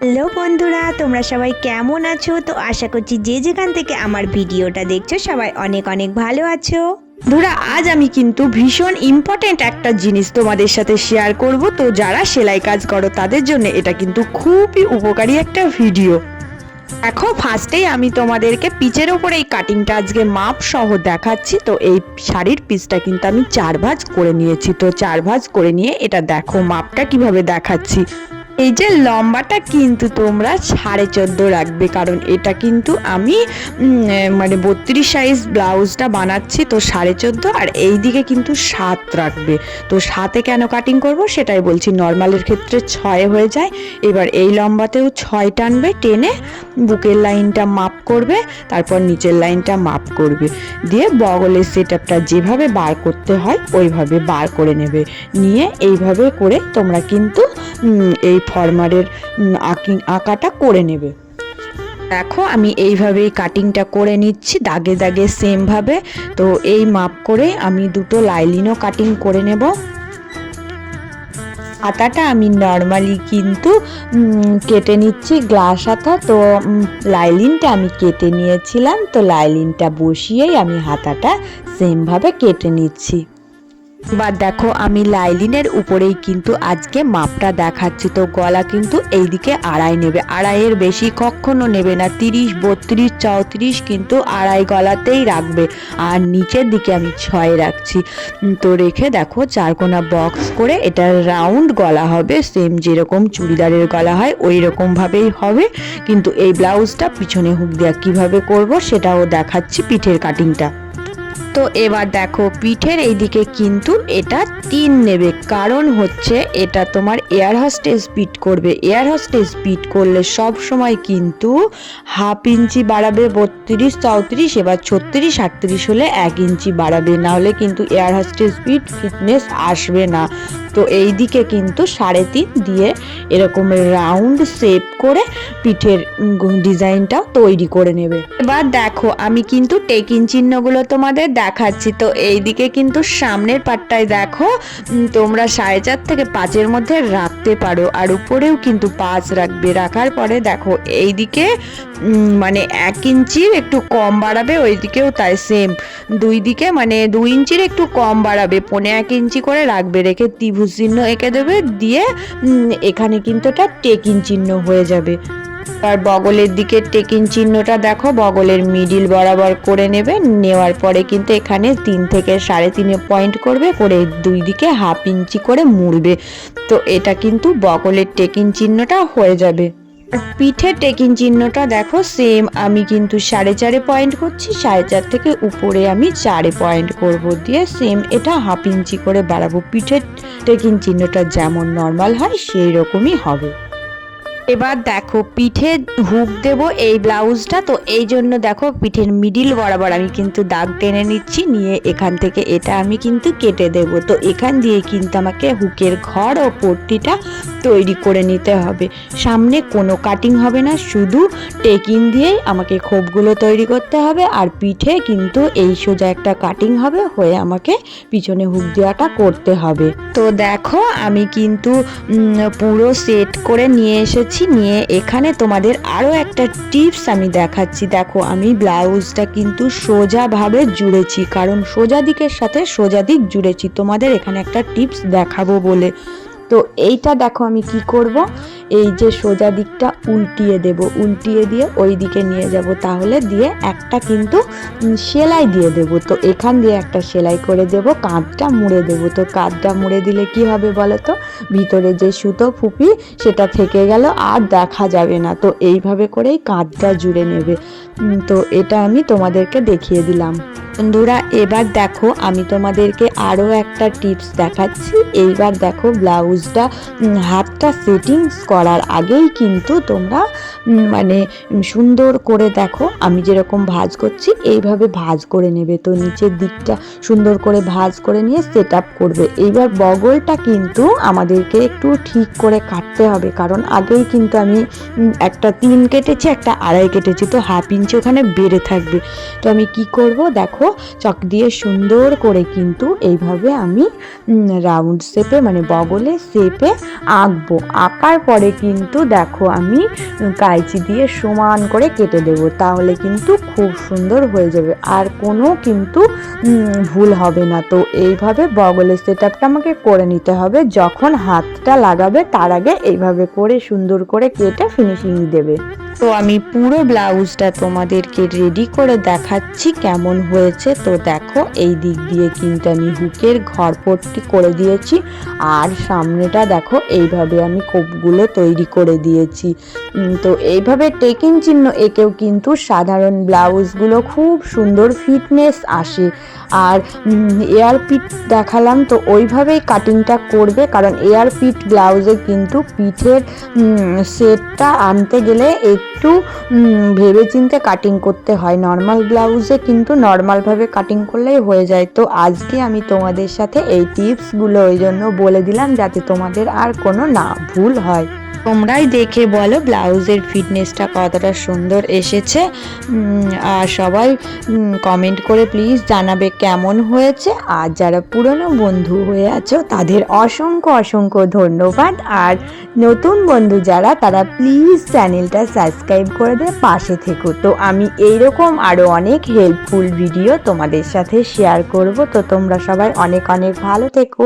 Hello বন্ধুরা, তোমরা সবাই কেমন আছো? তো আশা করছি যে যেখান থেকে আমার ভিডিওটা দেখছো সবাই অনেক অনেক ভালো আছো। বন্ধুরা, আজ আমি কিন্তু ভীষণ ইম্পর্টেন্ট একটা জিনিস তোমাদের সাথে শেয়ার করব। তো যারা সেলাই কাজ করো তাদের জন্য এটা কিন্তু খুবই উপকারী একটা ভিডিও। দেখো, ফার্স্টেই আমি তোমাদেরকে পিচের ওপরে এই কাটিংটা আজকে মাপ সহ দেখাচ্ছি। তো এই শাড়ির পিসটা কিন্তু আমি 4 ভাঁজ করে নিয়েছি। তো 4 ভাঁজ করে নিয়ে এটা দেখো মাপটা কিভাবে দেখাচ্ছি। এই যে লম্বাটা কিন্তু তোমরা 14.5 রাখবে, কারণ এটা কিন্তু আমি মানে 32 সাইজ ব্লাউজটা বানাচ্ছি। তো 14.5 আর এই দিকে কিন্তু 7 রাখবে। তো 7-এ কেন কাটিং করব সেটাই বলছি। নর্মালের ক্ষেত্রে 6 হয়ে যায়। এবার এই লম্বাতেও 6 টানবে, টেনে বুকের লাইনটা মাপ করবে, তারপর নিচের লাইনটা মাপ করবে, দিয়ে বগলের সেটআপটা যেভাবে বার করতে হয় ওইভাবে বার করে নেবে। নিয়ে এইভাবে করে তোমরা কিন্তু এই ফরমারের আঁকাটা করে নেবে। দেখো, আমি এইভাবেই কাটিংটা করে নিচ্ছি দাগে দাগে সেম ভাবে। তো এই মাপ করে আমি দুটো লাইলিনও কাটিং করে নেব। হাতাটা আমি নর্মালি কিন্তু কেটে নিচ্ছি গ্লাস হাতা। তো লাইলিনটা আমি কেটে নিয়েছিলাম, তো লাইলিনটা বসিয়েই আমি হাতাটা সেমভাবে কেটে নিচ্ছি। এবার দেখো, আমি লাইলিনের উপরেই কিন্তু আজকে মাপটা দেখাচ্ছি। তো গলা কিন্তু এইদিকে 2.5 নেবে, 2.5-এর বেশি কখনো নেবে না। 30, 32, 34 কিন্তু 2.5 গলাতেই রাখবে। আর নিচের দিকে আমি 6 রাখছি। তো রেখে দেখো 4 কোনা বক্স করে এটা রাউন্ড গলা হবে, সেম যেরকম চুড়িদারের গলা হয় ওই রকম ভাবেই হবে। কিন্তু এই ব্লাউজটা পিছনে হুক দেওয়া কিভাবে করব সেটাও দেখাচ্ছি, পিঠের কাটিংটা। তো এবার দেখো, পিঠের এইদিকে কিন্তু এটা 3 নেবে, কারণ হচ্ছে এটা তোমার এয়ার হোস্টেস পিট করবে। এয়ার হোস্টেস পিট করলে সব সময় কিন্তু 1/2 ইঞ্চি বাড়াবে, 32, 34, এবার 36, 38 হলে 1 ইঞ্চি বাড়াবে, না হলে কিন্তু এয়ার হোস্টেস পিট ফিটনেস আসবে না। তো এই দিকে কিন্তু 3.5 দিয়ে এরকম রাউন্ড শেপ করে পিঠের ডিজাইনটা তৈরি করে নেবে। এবার দেখো, আমি কিন্তু টেকিং চিহ্নগুলো তোমাদের দেখাচ্ছি। তো এই দিকে কিন্তু সামনের পাটটায় দেখো তোমরা 4.5 থেকে 5-এর মধ্যে রাখতে পারো, আর উপরেও কিন্তু 5 রাখবে। রাখার পরে দেখো এই দিকে মানে 1 ইঞ্চির একটু কম বাড়াবে, ওই দিকেও তাই সেম। দুই দিকে মানে 2 ইঞ্চির একটু কম বাড়াবে, 1.5 ইঞ্চি করে রাখবে। রেখে ত্রিভুজ চিহ্ন এঁকে দেবে, দিয়ে এখানে কিন্তু এটা টেকিং চিহ্ন হয়ে যাবে। আর বগলের দিকে টেকিং চিহ্নটা দেখো বগলের মিডিল বরাবর করে নেবে। নেওয়ার পরে কিন্তু এখানে 3 থেকে 3.5 পয়েন্ট করবে, করে দুই দিকে 1/2 ইঞ্চি করে মুড়বে। তো এটা কিন্তু বগলের টেকিং চিহ্নটা হয়ে যাবে। আর পিঠের টেকিং চিহ্নটা দেখো সেম, আমি কিন্তু 4.5 পয়েন্ট করছি, 4.5 থেকে উপরে আমি 4 পয়েন্ট করব, দিয়ে সেম এটা 1/2 ইঞ্চি করে বাড়াবো। পিঠের টেকিং চিহ্নটা যেমন নর্মাল হয় সেই রকমই হবে। এবার দেখো, পিঠে হুক দেব এই ব্লাউজটা। তো এই জন্য দেখো পিঠের মিডিল বরাবর আমি কিন্তু দাগ টেনে নিচ্ছি, নিয়ে এখান থেকে এটা আমি কিন্তু কেটে দেব। তো এখান দিয়ে কিন্তু আমাকে হুকের ঘর ও পট্টিটা তৈরি করে নিতে হবে। সামনে কোনো কাটিং হবে না, শুধু টেকিং দিয়েই আমাকে খোপগুলো তৈরি করতে হবে। আর পিঠে কিন্তু এই সোজা একটা কাটিং হবে, হয়ে আমাকে পিছনে হুক দেওয়াটা করতে হবে। তো দেখো, আমি কিন্তু পুরো সেট করে নিয়ে এসেছি। নিয়ে এখানে তোমাদের আরও একটা টিপস আমি দেখাচ্ছি। দেখো, আমি ব্লাউজটা কিন্তু সোজাভাবে জুড়েছি, কারণ সোজা দিকের সাথে সোজা দিক জুড়েছি। তোমাদের এখানে একটা টিপস দেখাবো বলে। তো এইটা দেখো আমি কি করব, এই যে সোজা দিকটা উল্টিয়ে দেব, উল্টিয়ে দিয়ে ওই দিকে নিয়ে যাব, তাহলে দিয়ে একটা কিন্তু সেলাই দিয়ে দেব। তো এখান দিয়ে একটা সেলাই করে দেব, কাঁধটা মুড়ে দেব। তো কাঁধটা মুড়ে দিলে কি হবে বলো তো, ভিতরে যে সুতো ফুপি সেটা থেকে গেল, আর দেখা যাবে না। তো এইভাবে করেই কাঁধটা জুড়ে নেবে। তো এটা আমি তোমাদেরকে দেখিয়ে দিলাম। বন্ধুরা, এবার দেখো আমি তোমাদেরকে আরও একটা টিপস দেখাচ্ছি। এইবার দেখো, ব্লাউজটা হাতটা সেটিংস করার আগেই কিন্তু তোমরা মানে সুন্দর করে দেখো আমি যেরকম ভাঁজ করছি এইভাবে ভাঁজ করে নেবে। তো নিচের দিকটা সুন্দর করে ভাঁজ করে নিয়ে সেট আপ করবে। এইবার বগলটা কিন্তু আমাদেরকে একটু ঠিক করে কাটতে হবে, কারণ আগেই কিন্তু আমি একটা 3 কেটেছি, একটা 2.5 কেটেছি। তো 1/2 ইঞ্চি ওখানে বেড়ে থাকবে। তো আমি কি করব, দেখো চক দিয়ে সুন্দর করে কিন্তু এইভাবে আমি রাউন্ড শেপে মানে বগলে শেপে আঁকবো। আঁকার পরে কিন্তু দেখো আমি কাঁচি দিয়ে সমান করে কেটে দেব, তাহলে কিন্তু খুব সুন্দর হয়ে যাবে, আর কোনো কিন্তু ভুল হবে না। তো এইভাবে বগলের সেটআপটা আমাকে করে নিতে হবে। যখন হাতটা লাগাবে তার আগে এইভাবে করে সুন্দর করে কেটে ফিনিশিং দেবে। তো আমি পুরো ব্লাউজটা তোমাদেরকে রেডি করে দেখাচ্ছি কেমন হয়েছে। তো দেখো এই দিক দিয়ে কিন্তু আমি হুকের ঘরপট্টি করে দিয়েছি, আর সামনেটা দেখো এইভাবে আমি কোপগুলো তৈরি করে দিয়েছি। তো এইভাবে টেকিং চিহ্ন এঁকেও কিন্তু সাধারণ ব্লাউজগুলো খুব সুন্দর ফিটনেস আসে। আর এয়ার পিট দেখালাম, তো ওইভাবেই কাটিংটা করবে, কারণ এয়ার পিট ব্লাউজে কিন্তু পিঠের সেটটা আনতে গেলে একটু ভেবেচিন্তে কাটিং করতে হয়। নর্মাল ব্লাউজে কিন্তু নর্মালভাবে কাটিং করলেই হয়ে যায়। তো আজকে আমি তোমাদের সাথে এই টিপসগুলো ওই জন্য বলে দিলাম, যাতে তোমাদের আর কোনো না ভুল হয়। তোমরাই দেখে বলো ব্লাউজের ফিটনেসটা কতটা সুন্দর এসেছে। আর সবাই কমেন্ট করে প্লিজ জানাবে কেমন হয়েছে। আর যারা পুরনো বন্ধু হয়ে আছো তাদের অসংখ্য অসংখ্য ধন্যবাদ। আর নতুন বন্ধু যারা, তারা প্লিজ চ্যানেলটা সাবস্ক্রাইব করে দিয়ে পাশে থেকো। তো আমি এইরকম আরও অনেক হেল্পফুল ভিডিও তোমাদের সাথে শেয়ার করব। তো তোমরা সবাই অনেক অনেক ভালো থেকো।